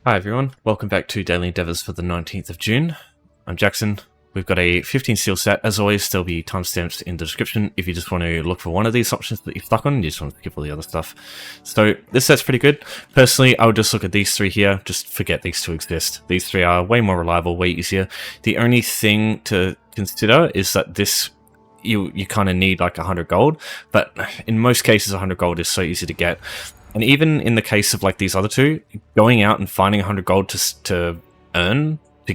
Hi everyone, welcome back to Daily Endeavours for the 19th of June. I'm Jackson. We've got a 15 steel set. As always, there'll be timestamps in the description if you just want to look for one of these options that you're stuck on and you just want to skip all the other stuff. So this set's pretty good. Personally, I would just look at these three here, just forget these two exist. These three are way more reliable, way easier. The only thing to consider is that this you kind of need like 100 gold, but in most cases 100 gold is so easy to get. And even in the case of like these other two, going out and finding 100 gold to earn, to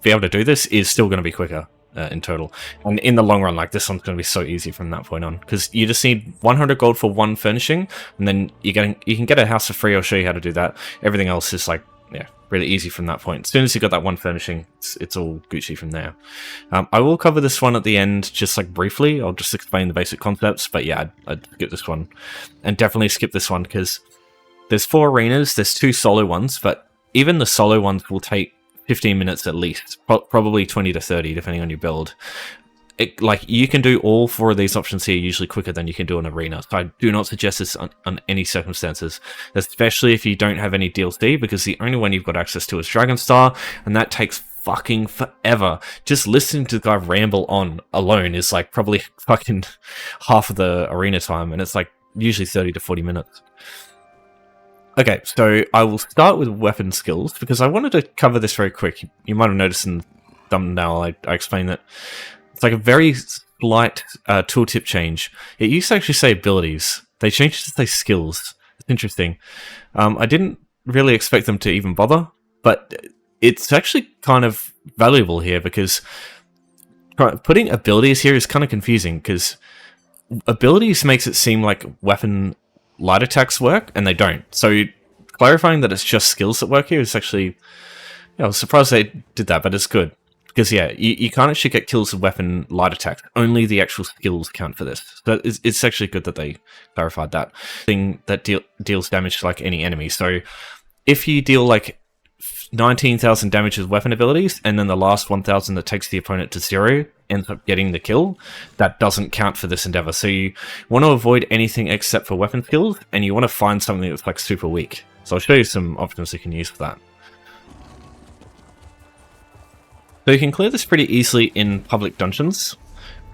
be able to do this is still going to be quicker in total. And in the long run, like this one's going to be so easy from that point on, because you just need 100 gold for one furnishing, and then you can get a house for free. I'll show you how to do that. Everything else is like, yeah, really easy from that point. As soon as you got that one furnishing, it's all Gucci from there. I will cover this one at the end, just like briefly. I'll just explain the basic concepts, but yeah, I'd skip this one. And definitely skip this one, because there's 4 arenas, there's 2 solo ones, but even the solo ones will take 15 minutes at least, probably 20 to 30, depending on your build. Like, you can do all 4 of these options here usually quicker than you can do an arena. So I do not suggest this on any circumstances, especially if you don't have any DLC, because the only one you've got access to is Dragonstar, and that takes fucking forever. Just listening to the guy ramble on alone is like probably fucking half of the arena time, and it's like usually 30 to 40 minutes. Okay, so I will start with weapon skills, because I wanted to cover this very quick. You might have noticed in the thumbnail I explained that it's like a very slight tooltip change. It used to actually say abilities. They changed it to say skills. It's interesting. I didn't really expect them to even bother, but it's actually kind of valuable here, because putting abilities here is kind of confusing, because abilities makes it seem like weapon light attacks work, and they don't. So clarifying that it's just skills that work here is actually, I was surprised they did that, but it's good. Because, yeah, you can't actually get kills with weapon light attacks. Only the actual skills count for this. So it's actually good that they clarified that. Thing that deals damage to, like, any enemy. So if you deal, like, 19,000 damage with weapon abilities, and then the last 1,000 that takes the opponent to 0 ends up getting the kill, that doesn't count for this endeavor. So you want to avoid anything except for weapon skills, and you want to find something that's, like, super weak. So I'll show you some options you can use for that. So you can clear this pretty easily in public dungeons.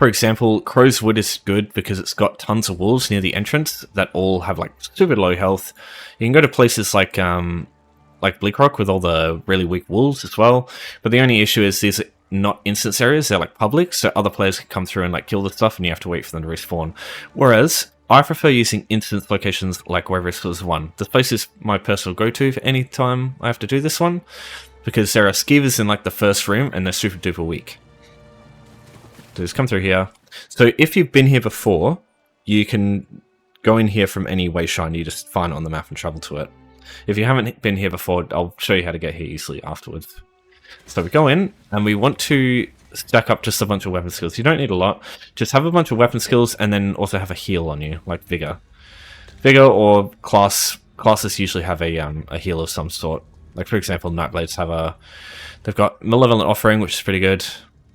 For example, Crow's Wood is good because it's got tons of wolves near the entrance that all have like super low health. You can go to places like Bleakrock with all the really weak wolves as well. But the only issue is these are not instance areas, they're like public, so other players can come through and like kill the stuff and you have to wait for them to respawn. Whereas I prefer using instance locations like Where Risk was 1. This place is my personal go-to for any time I have to do this one, because there are skeevers in like the first room and they're super duper weak. So just come through here. So if you've been here before, you can go in here from any wayshine. You just find it on the map and travel to it. If you haven't been here before, I'll show you how to get here easily afterwards. So we go in and we want to stack up just a bunch of weapon skills. You don't need a lot. Just have a bunch of weapon skills and then also have a heal on you, like Vigor. Vigor or classes usually have a heal of some sort. Like, for example, Nightblades they've got Malevolent Offering, which is pretty good,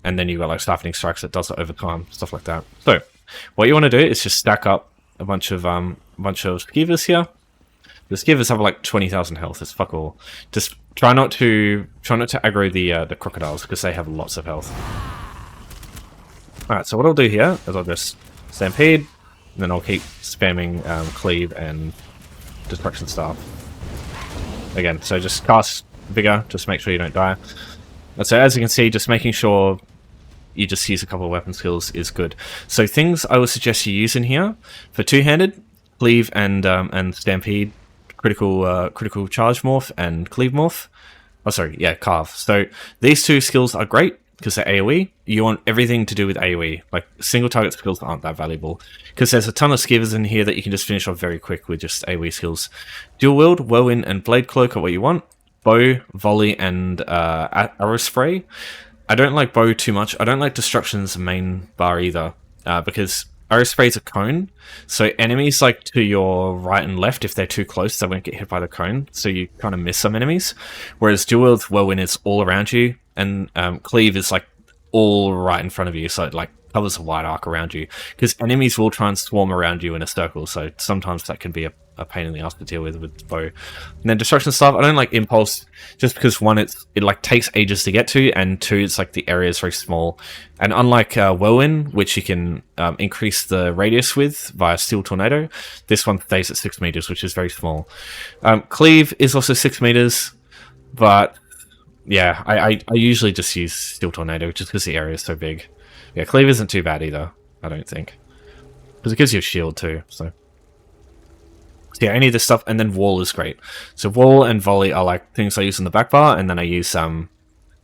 and then you've got like Siphoning Strikes that does it over time, stuff like that. So, what you want to do is just stack up a bunch of skeevers here. The skeevers have like 20,000 health. It's fuck all. Just try not to aggro the crocodiles, because they have lots of health. All right, so what I'll do here is I'll just Stampede, and then I'll keep spamming Cleave and Destruction Staff. Again, so just cast Vigor, just make sure you don't die. And so as you can see, just making sure you just use a couple of weapon skills is good. So things I would suggest you use in here, for two-handed, Cleave and Stampede, critical charge morph and Cleave morph. Oh, sorry, yeah, Carve. So these two skills are great because they're AoE. You want everything to do with AoE. Like, single target skills aren't that valuable, because there's a ton of skeevers in here that you can just finish off very quick with just AoE skills. Dual wield, Whirlwind, and Blade Cloak are what you want. Bow, Volley, and Arrow Spray. I don't like Bow too much. I don't like Destruction's main bar either, because Arrow Spray is a cone, so enemies like to your right and left, if they're too close, they won't get hit by the cone, so you kind of miss some enemies. Whereas Dual Wield, Whirlwind is all around you, and Cleave is like all right in front of you, so like covers a wide arc around you, because enemies will try and swarm around you in a circle, so sometimes that can be a pain in the ass to deal with bow. And then destruction stuff, I don't like impulse, just because one, it like takes ages to get to, and two, it's like the area is very small. And unlike Whirlwind, which you can increase the radius with via Steel Tornado, this one stays at 6 meters, which is very small. Cleave is also 6 meters, but yeah, I usually just use Steel Tornado just because the area is so big. Yeah, Cleave isn't too bad either, I don't think, because it gives you a shield too, so yeah, any of this stuff. And then Wall is great. So Wall and Volley are like things I use in the back bar, and then I use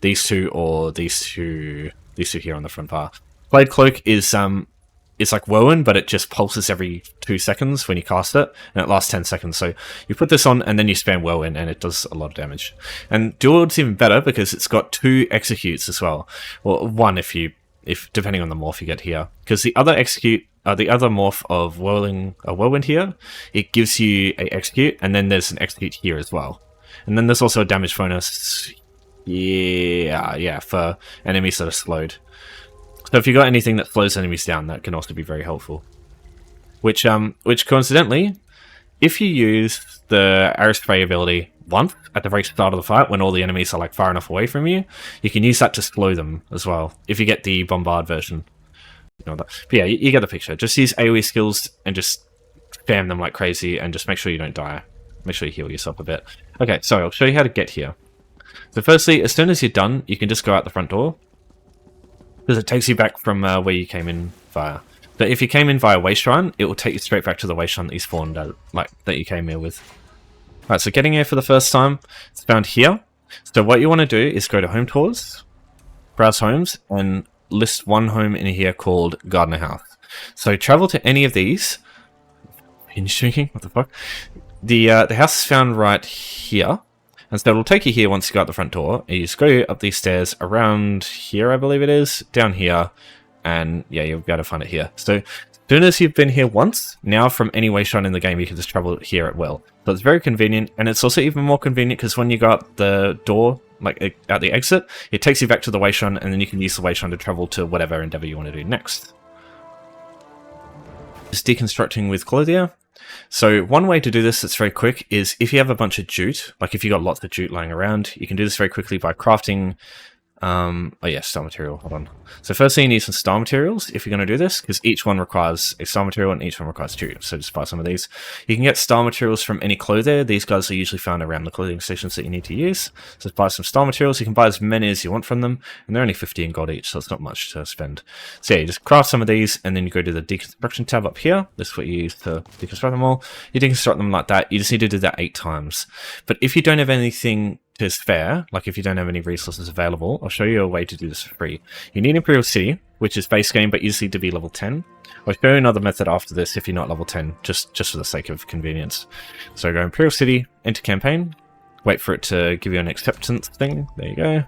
these two or these two here on the front bar. Blade Cloak is like Whirlwind, but it just pulses every 2 seconds when you cast it, and it lasts 10 seconds. So you put this on, and then you spam Whirlwind, and it does a lot of damage. And Dual Wield's even better because it's got 2 executes as well. Well, 1 if depending on the morph you get here, because the other execute. The other morph of Whirlwind here, it gives you a execute, and then there's an execute here as well. And then there's also a damage bonus, yeah, for enemies that are slowed. So if you got anything that slows enemies down, that can also be very helpful. Which coincidentally, if you use the arrow spray ability once at the very start of the fight, when all the enemies are like far enough away from you, you can use that to slow them as well, if you get the bombard version. But yeah, you get the picture. Just use AoE skills and just spam them like crazy, and just make sure you don't die. Make sure you heal yourself a bit. Okay, so I'll show you how to get here. So firstly, as soon as you're done, you can just go out the front door, because it takes you back from where you came in via. But if you came in via Waste Shrine, it will take you straight back to the Waste Shrine that you spawned at, like that you came here with. Alright, so getting here for the first time, it's found here. So what you want to do is go to Home Tours, browse homes, and list one home in here called Gardener House. So travel to any of these. Hinge drinking? What the fuck? The house is found right here, and so it'll take you here once you go out the front door. You just go up these stairs around here, I believe it is, down here, and yeah, you'll be able to find it here. So as soon as you've been here once, now from any way shrine in the game, you can just travel here at will. So it's very convenient, and it's also even more convenient because when you go out the door, like at the exit, it takes you back to the way shrine, and then you can use the way shrine to travel to whatever endeavor you want to do next. Just deconstructing with Clothier. So one way to do this that's very quick is if you have a bunch of jute, like if you got lots of jute lying around, you can do this very quickly by crafting oh yeah, star material, hold on. So firstly you need some star materials if you're going to do this, because each one requires a star material and each one requires jute, so just buy some of these. You can get star materials from any Clothier. These guys are usually found around the clothing stations that you need to use. So just buy some star materials. You can buy as many as you want from them, and they're only 50 in gold each, so it's not much to spend. So yeah, you just craft some of these, and then you go to the Deconstruction tab up here. This is what you use to deconstruct them all. You deconstruct them like that. You just need to do that 8 times. But if you don't have anything to spare, like if you don't have any resources available, I'll show you a way to do this for free. You need Imperial City, which is base game, but you just need to be level 10. I'll show you another method after this if you're not level 10, just for the sake of convenience. So go Imperial City, enter campaign, wait for it to give you an acceptance thing. There you go.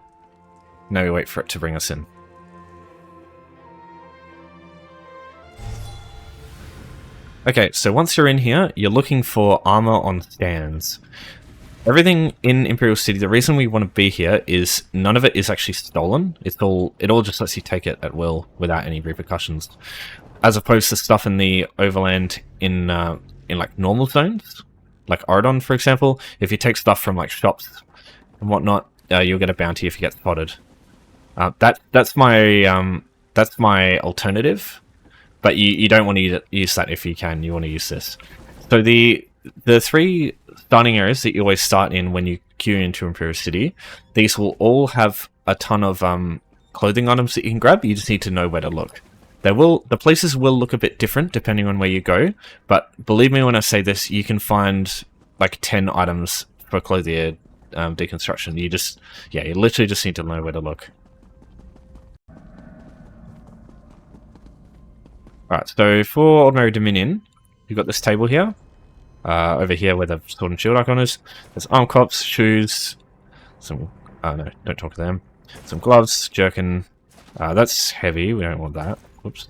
Now we wait for it to bring us in. Okay, so once you're in here, you're looking for armor on stands. Everything in Imperial City, the reason we want to be here is none of it is actually stolen. It all just lets you take it at will without any repercussions, as opposed to stuff in the overland in like normal zones, like Oridon, for example. If you take stuff from like shops and whatnot, you'll get a bounty if you get spotted. That's my alternative, but you don't want to use that if you can. You want to use this. So the 3 starting areas that you always start in when you queue into Imperial City, these will all have a ton of clothing items that you can grab. You just need to know where to look. The places will look a bit different depending on where you go, but believe me when I say this, you can find like 10 items for Clothier deconstruction. You literally just need to know where to look. Alright, so for Ordinary Dominion, you've got this table here. Over here where the sword and shield icon is, there's arm cops, shoes, some, no, don't talk to them, some gloves, jerkin, that's heavy, we don't want that, whoops,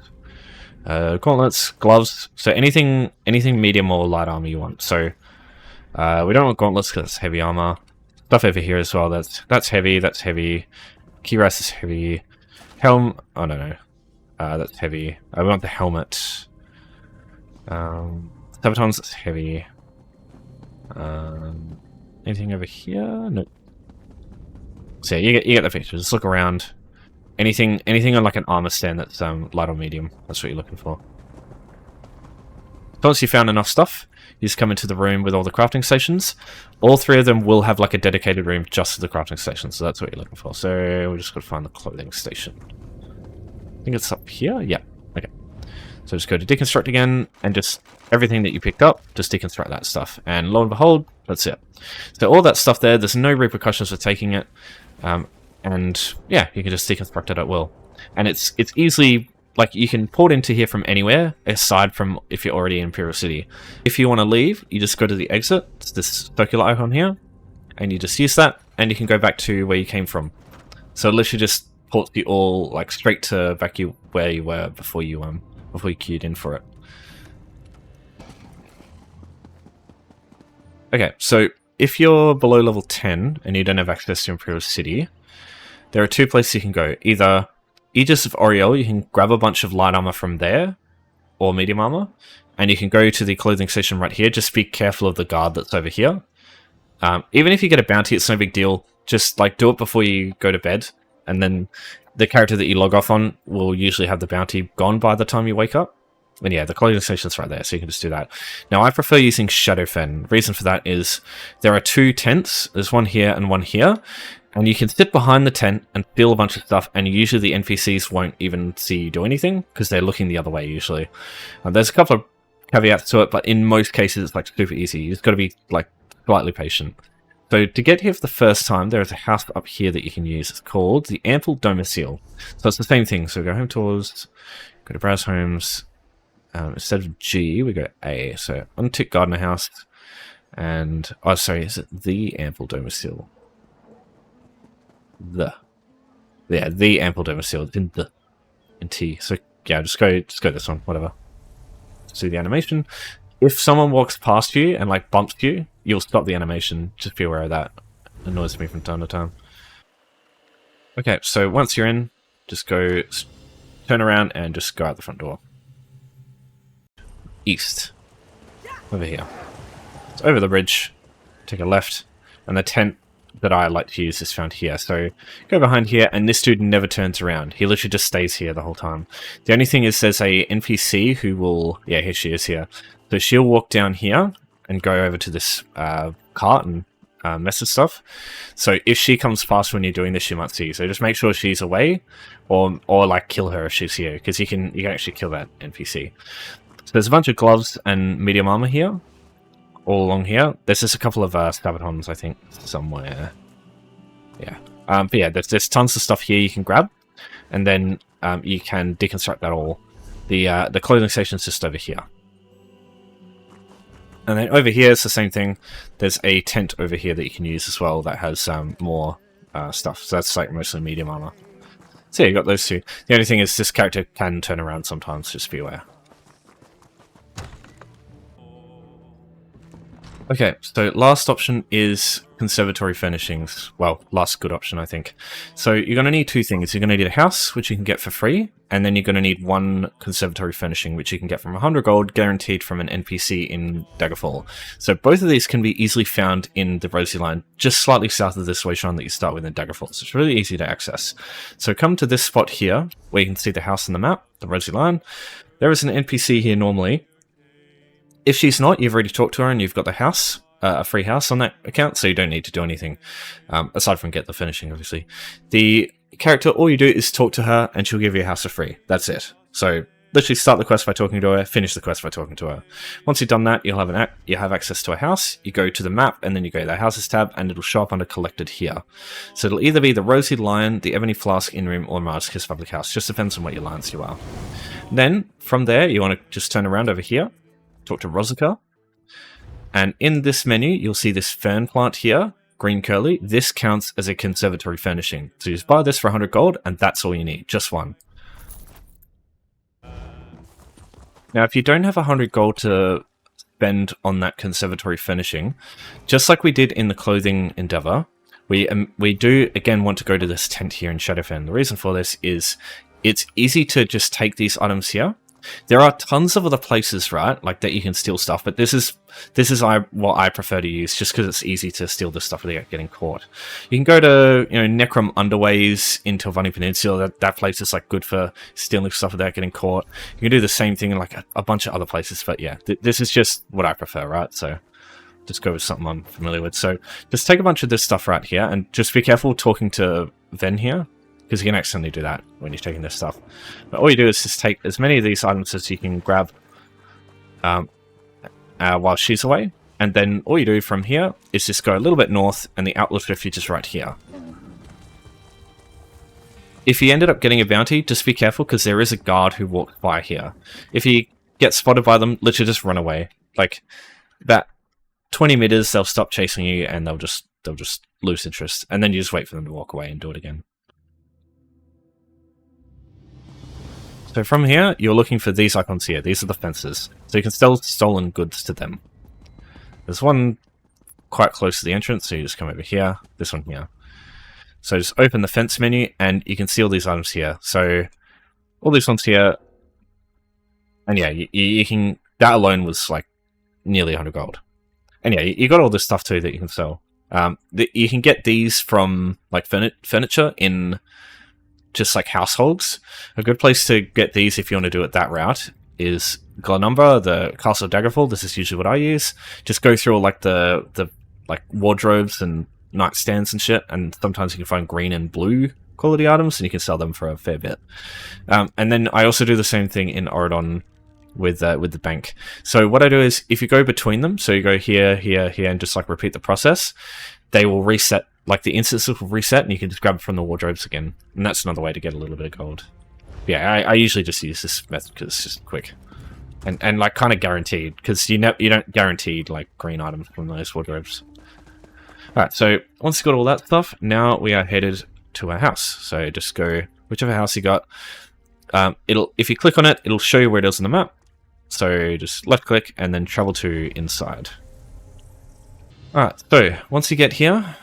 gauntlets, gloves, so anything medium or light armor you want. So, we don't want gauntlets because it's heavy armor. Stuff over here as well, that's heavy, Key Ras is heavy, helm, oh no, That's heavy. I want the helmet. Sabatons, that's heavy. Anything over here? Nope. So yeah, you get the picture. Just look around. Anything on like an armor stand that's light or medium. That's what you're looking for. Once you found enough stuff, you just come into the room with all the crafting stations. All 3 of them will have like a dedicated room just for the crafting stations, so that's what you're looking for. So we just got to find the clothing station. I think it's up here. Yeah. Okay. So just go to Deconstruct again, and just everything that you picked up, just deconstruct that stuff. And lo and behold, that's it. So all that stuff there, there's no repercussions for taking it. And yeah, you can just deconstruct it at will. And it's easily, like, you can port into here from anywhere, aside from if you're already in Imperial City. If you want to leave, you just go to the exit. It's this circular icon here. And you just use that, and you can go back to where you came from. So it literally just ports you all, like, straight to back you where you were before you queued in for it. Okay, so if you're below level 10 and you don't have access to Imperial City, there are 2 places you can go. Either Aegis of Oriel, you can grab a bunch of light armor from there, or medium armor, and you can go to the clothing station right here. Just be careful of the guard that's over here. Even if you get a bounty, it's no big deal. Just like do it before you go to bed, and then the character that you log off on will usually have the bounty gone by the time you wake up. And yeah, the clothing station's right there, so you can just do that. Now, I prefer using Shadowfen. Reason for that is there are 2 tents. There's one here and one here. And you can sit behind the tent and steal a bunch of stuff, and usually the NPCs won't even see you do anything, because they're looking the other way, usually. There's a couple of caveats to it, but in most cases it's like super easy. You just got to be like slightly patient. So to get here for the first time, there is a house up here that you can use. It's called the Ample Domicile. So it's the same thing. So go home tours, go to browse homes. Instead of G, we go A. So untick Gardener House, and oh, sorry, is it the Ample Domicile? The Ample Domicile. It's in T. So yeah, just go this one, whatever. See the animation. If someone walks past you and like bumps you, you'll stop the animation. Just be aware of that. It annoys me from time to time. Okay, so once you're in, just go turn around and just go out the front door. East. Over here. It's over the bridge. Take a left. And the tent that I like to use is found here. So go behind here, and this dude never turns around. He literally just stays here the whole time. The only thing is there's a NPC who will... Yeah, here she is here. So she'll walk down here and go over to this cart and mess with stuff. So if she comes past when you're doing this, she might see you. So just make sure she's away, or like kill her if she's here, because you can actually kill that NPC. So there's a bunch of gloves and medium armor here, all along here. There's just a couple of Sabatons, I think, somewhere. Yeah. But yeah, there's tons of stuff here you can grab, and then you can deconstruct that all. The clothing station's just over here. And then over here, it's the same thing. There's a tent over here that you can use as well that has more stuff. So that's like mostly medium armor. So yeah, you got those 2. The only thing is this character can turn around sometimes, just be aware. Okay, so last option is Conservatory Furnishings. Well, last good option, I think. So you're going to need 2 things. You're going to need a house, which you can get for free, and then you're going to need 1 Conservatory Furnishing, which you can get from 100 gold, guaranteed from an NPC in Daggerfall. So both of these can be easily found in the Rosy Line, just slightly south of this way shrine that you start with in Daggerfall. So it's really easy to access. So come to this spot here, where you can see the house on the map, the Rosy Line. There is an NPC here normally. If she's not, you've already talked to her and you've got the house, a free house on that account, so you don't need to do anything, aside from get the finishing, obviously. The character, all you do is talk to her and she'll give you a house for free. That's it. So literally start the quest by talking to her, finish the quest by talking to her. Once you've done that, you'll have access to a house. You go to the map and then you go to the houses tab and it'll show up under collected here. So it'll either be the Rosy Lion, the Ebony Flask Inn Room, or Mars Kiss Public House. Just depends on what your lines you are. Then from there, you want to just turn around over here. Talk to Rozika, and in this menu you'll see this fern plant here, green curly. This counts as a conservatory furnishing, so you just buy this for 100 gold and that's all you need, just 1. Now if you don't have 100 gold to spend on that conservatory furnishing, just like we did in the clothing endeavor, we do again want to go to this tent here in Shadowfen. The reason for this is it's easy to just take these items here. There are tons of other places, right, like that you can steal stuff, but this is what I prefer to use, just because it's easy to steal this stuff without getting caught. You can go to Necrom Underways in Telvanni Peninsula. That place is like good for stealing stuff without getting caught. You can do the same thing in like a bunch of other places, but yeah, this is just what I prefer, right? So just go with something I'm familiar with. So just take a bunch of this stuff right here, and just be careful talking to Ven here, because you can accidentally do that when you're taking this stuff. But all you do is just take as many of these items as you can grab while she's away, and then all you do from here is just go a little bit north, and the outlet refuge is right here. If you ended up getting a bounty, just be careful, because there is a guard who walks by here. If you get spotted by them, literally just run away. Like, that 20 meters, they'll stop chasing you, and they'll just lose interest, and then you just wait for them to walk away and do it again. So from here, you're looking for these icons here. These are the fences. So you can sell stolen goods to them. There's one quite close to the entrance, so you just come over here. This one here. So just open the fence menu, and you can see all these items here. So all these ones here, and yeah, you can. That alone was like nearly 100 gold. And yeah, you got all this stuff too that you can sell. You can get these from like furniture in just like households. A good place to get these if you want to do it that route is Glenumber, the Castle of Daggerfall. This is usually what I use. Just go through all like the like wardrobes and nightstands and shit, and sometimes you can find green and blue quality items, and you can sell them for a fair bit. And then I also do the same thing in Oridon with the bank. So what I do is, if you go between them, so you go here, here, here, and just like repeat the process, they will reset. Like the instances will reset, and you can just grab it from the wardrobes again. And that's another way to get a little bit of gold. Yeah, I usually just use this method because it's just quick. And like kind of guaranteed, because you don't guarantee like green items from those wardrobes. Alright, so once you got all that stuff, now we are headed to our house. So just go whichever house you got. If you click on it, it'll show you where it is on the map. So just left click and then travel to inside. Alright, so once you get here,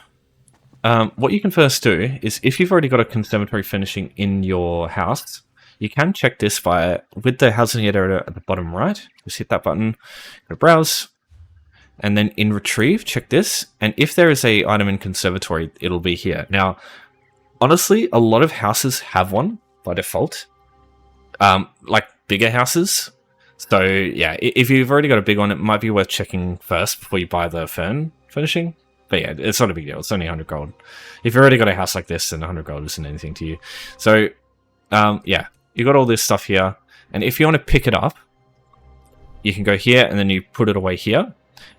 what you can first do is, if you've already got a conservatory furnishing in your house, you can check this with the housing editor at the bottom right. Just hit that button, go to browse, and then in retrieve, check this. And if there is a item in conservatory, it'll be here. Now, honestly, a lot of houses have one by default, like bigger houses. So yeah, if you've already got a big one, it might be worth checking first before you buy the furnishing. But yeah, it's not a big deal. It's only 100 gold. If you've already got a house like this, then 100 gold isn't anything to you. So yeah, you got all this stuff here. And if you want to pick it up, you can go here and then you put it away here.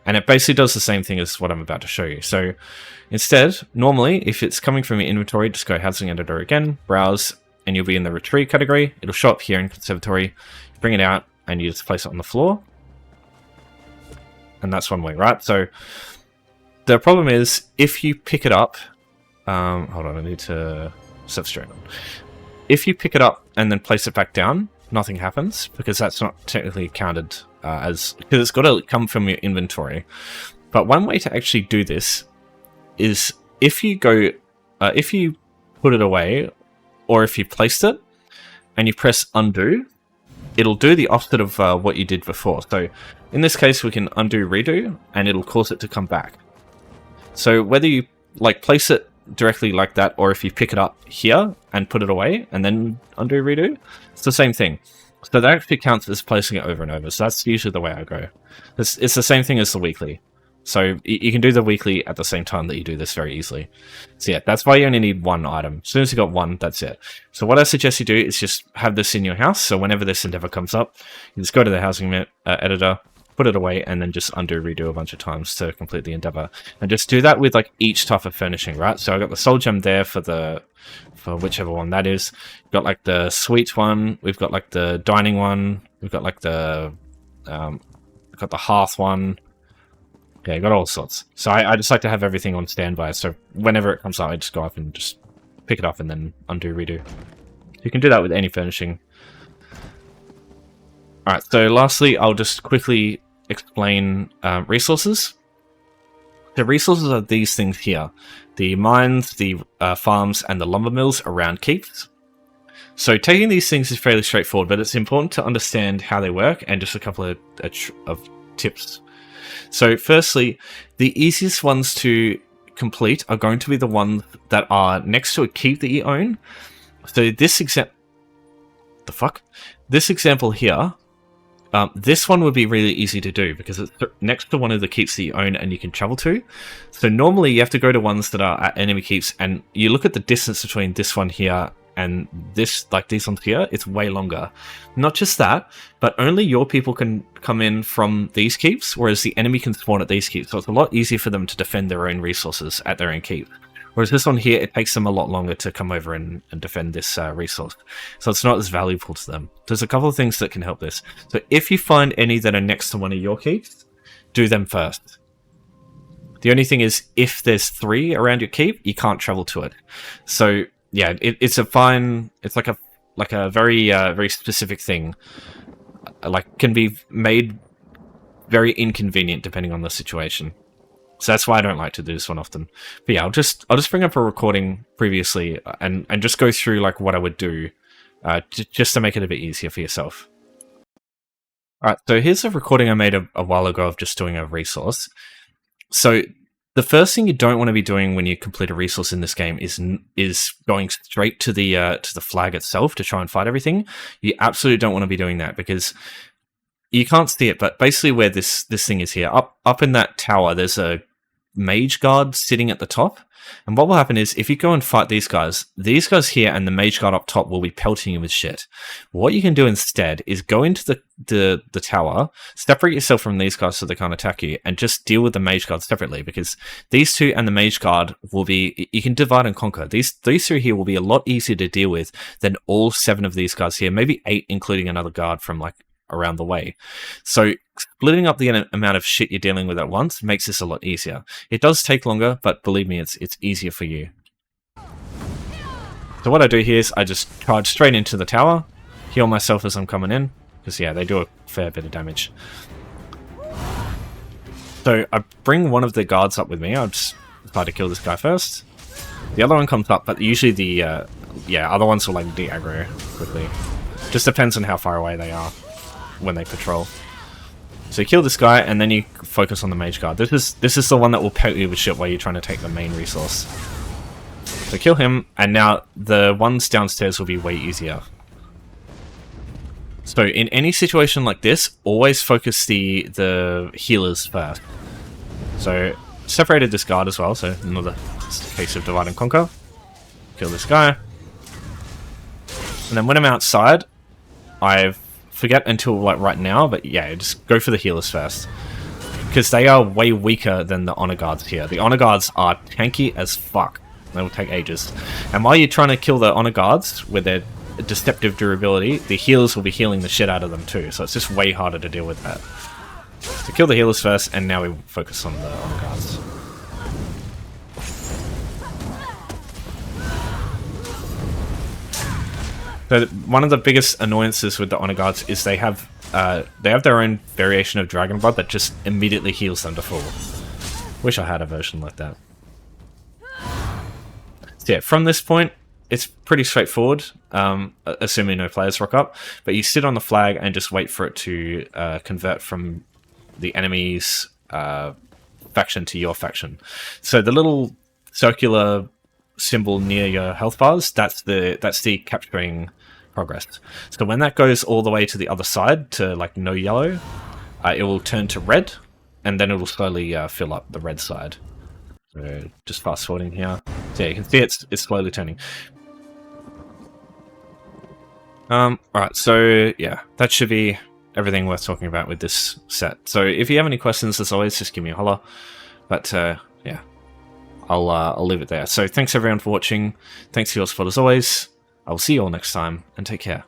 And it basically does the same thing as what I'm about to show you. So instead, normally, if it's coming from your inventory, just go housing editor again, browse, and you'll be in the retrieve category. It'll show up here in conservatory. Bring it out, and you just place it on the floor. And that's one way, right? So the problem is, if you pick it up... hold on, I need to set straight on. If you pick it up and then place it back down, nothing happens, because that's not technically counted because it's got to come from your inventory. But one way to actually do this is if you put it away, or if you placed it and you press undo, it'll do the opposite of what you did before. So in this case, we can undo redo, and it'll cause it to come back. So whether you like place it directly like that, or if you pick it up here and put it away and then undo redo, it's the same thing. So that actually counts as placing it over and over. So that's usually the way I go. It's the same thing as the weekly. So you can do the weekly at the same time that you do this very easily. So yeah, that's why you only need one item. As soon as you got one, that's it. So what I suggest you do is just have this in your house. So whenever this endeavor comes up, you just go to the housing editor, put it away, and then just undo redo a bunch of times to complete the endeavor. And just do that with like each type of furnishing, right? So I got the soul gem there for whichever one that is. We've got like the suite one, we've got like the dining one, we've got like the hearth one. Yeah, you got all sorts. So I just like to have everything on standby. So whenever it comes out, I just go up and just pick it up and then undo redo. You can do that with any furnishing. Alright, so lastly, I'll just quickly explain resources. The resources are these things here. The mines, the farms, and the lumber mills around keeps. So taking these things is fairly straightforward, but it's important to understand how they work and just a couple of tips. So firstly, the easiest ones to complete are going to be the ones that are next to a keep that you own. So this example here, this one would be really easy to do because it's next to one of the keeps that you own and you can travel to. So normally you have to go to ones that are at enemy keeps, and you look at the distance between this one here and this, like these ones here, it's way longer. Not just that, but only your people can come in from these keeps, whereas the enemy can spawn at these keeps. So it's a lot easier for them to defend their own resources at their own keep. Whereas this one here, it takes them a lot longer to come over and defend this resource. So it's not as valuable to them. There's a couple of things that can help this. So if you find any that are next to one of your keeps, do them first. The only thing is, if there's 3 around your keep, you can't travel to it. So yeah, it's like a very very specific thing. Like, can be made very inconvenient depending on the situation. So that's why I don't like to do this one often. But yeah, I'll just bring up a recording previously and just go through like what I would do, just to make it a bit easier for yourself. Alright, so here's a recording I made a while ago of just doing a resource. So the first thing you don't want to be doing when you complete a resource in this game is going straight to the flag itself to try and fight everything. You absolutely don't want to be doing that because you can't see it, but basically where this thing is here, up in that tower, there's a mage guard sitting at the top. And what will happen is, if you go and fight these guys here and the mage guard up top will be pelting you with shit. What you can do instead is go into the tower, separate yourself from these guys so they can't attack you, and just deal with the mage guard separately, because these two and the mage guard will be, you can divide and conquer. These 3 here will be a lot easier to deal with than all 7 of these guys here, maybe 8 including another guard from like around the way. So splitting up the amount of shit you're dealing with at once makes this a lot easier. It does take longer, but believe me, it's easier for you. So what I do here is I just charge straight into the tower, heal myself as I'm coming in, because yeah, they do a fair bit of damage. So I bring one of the guards up with me. I'll just try to kill this guy first. The other one comes up, but usually the other ones will like de-aggro quickly. Just depends on how far away they are when they patrol. So you kill this guy, and then you focus on the mage guard. This is the one that will pelt you with shit while you're trying to take the main resource. So kill him, and now the ones downstairs will be way easier. So in any situation like this, always focus the healers first. So separated this guard as well, so another case of divide and conquer. Kill this guy. And then when I'm outside, I forget until like right now, but yeah, just go for the healers first, because they are way weaker than the honor guards here. The honor guards are tanky as fuck. They will take ages. And while you're trying to kill the honor guards with their deceptive durability, the healers will be healing the shit out of them too, so it's just way harder to deal with that. So kill the healers first, and now we focus on the honor guards. So one of the biggest annoyances with the honor guards is they have their own variation of dragon blood that just immediately heals them to full. Wish I had a version like that. So yeah, from this point, it's pretty straightforward, assuming no players rock up. But you sit on the flag and just wait for it to convert from the enemy's faction to your faction. So the little circular symbol near your health bars, that's the capturing progress. So when that goes all the way to the other side to like no yellow, it will turn to red, and then it will slowly fill up the red side. So just fast forwarding here. So yeah, you can see it's slowly turning. Alright, so yeah, that should be everything worth talking about with this set. So if you have any questions, as always, just give me a holler. But yeah, I'll leave it there. So thanks everyone for watching. Thanks for your support as always. I'll see you all next time, and take care.